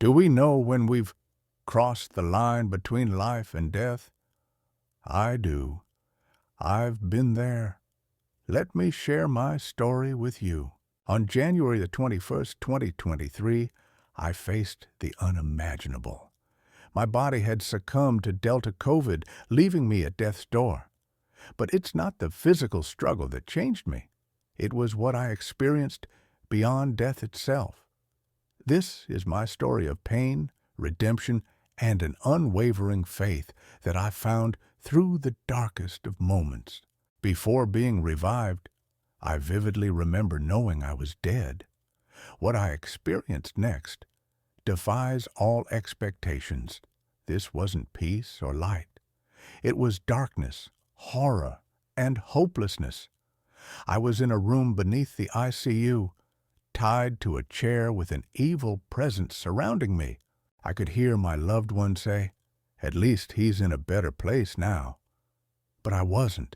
Do we know when we've crossed the line between life and death? I do. I've been there. Let me share my story with you. On January the 21st, 2023, I faced the unimaginable. My body had succumbed to Delta COVID, leaving me at death's door. But it's not the physical struggle that changed me. It was what I experienced beyond death itself. This is my story of pain, redemption, and an unwavering faith that I found through the darkest of moments. Before being revived, I vividly remember knowing I was dead. What I experienced next defies all expectations. This wasn't peace or light. It was darkness, horror, and hopelessness. I was in a room beneath the ICU, tied to a chair with an evil presence surrounding me. I could hear my loved one say, "At least he's in a better place now." But I wasn't.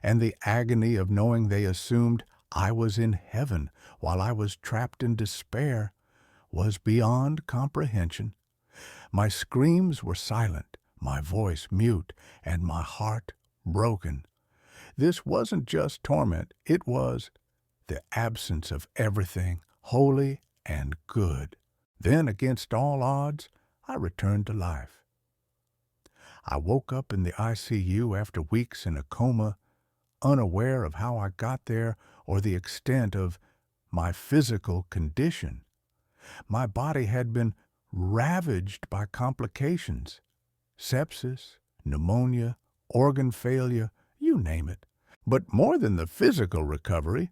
And the agony of knowing they assumed I was in heaven while I was trapped in despair was beyond comprehension. My screams were silent, my voice mute, and my heart broken. This wasn't just torment, it was the absence of everything holy and good. Then, against all odds, I returned to life. I woke up in the ICU after weeks in a coma, unaware of how I got there or the extent of my physical condition. My body had been ravaged by complications, sepsis, pneumonia, organ failure, you name it. But more than the physical recovery,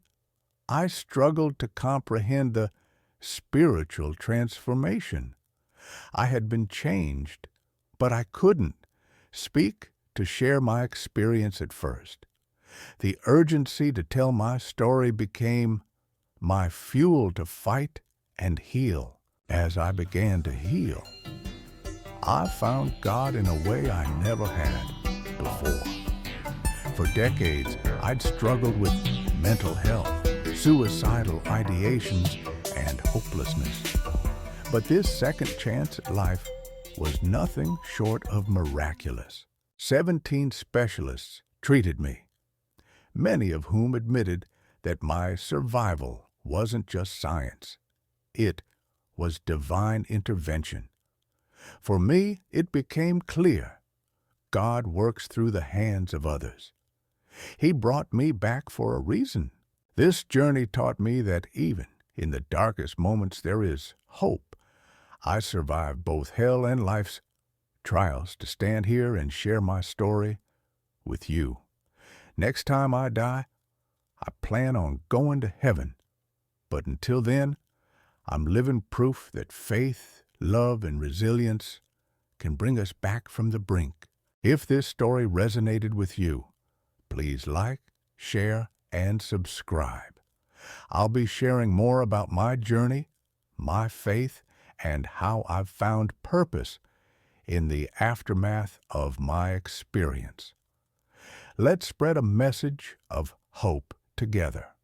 I struggled to comprehend the spiritual transformation. I had been changed, but I couldn't speak to share my experience at first. The urgency to tell my story became my fuel to fight and heal. As I began to heal, I found God in a way I never had before. For decades, I'd struggled with mental health, suicidal ideations, and hopelessness. But this second chance at life was nothing short of miraculous. 17 specialists treated me, many of whom admitted that my survival wasn't just science. It was divine intervention. For me, it became clear God works through the hands of others. He brought me back for a reason. This journey taught me that even in the darkest moments there is hope. I survived both hell and life's trials to stand here and share my story with you. Next time I die, I plan on going to heaven. But until then, I'm living proof that faith, love, and resilience can bring us back from the brink. If this story resonated with you, please like, share, and subscribe. I'll be sharing more about my journey, my faith, and how I've found purpose in the aftermath of my experience. Let's spread a message of hope together.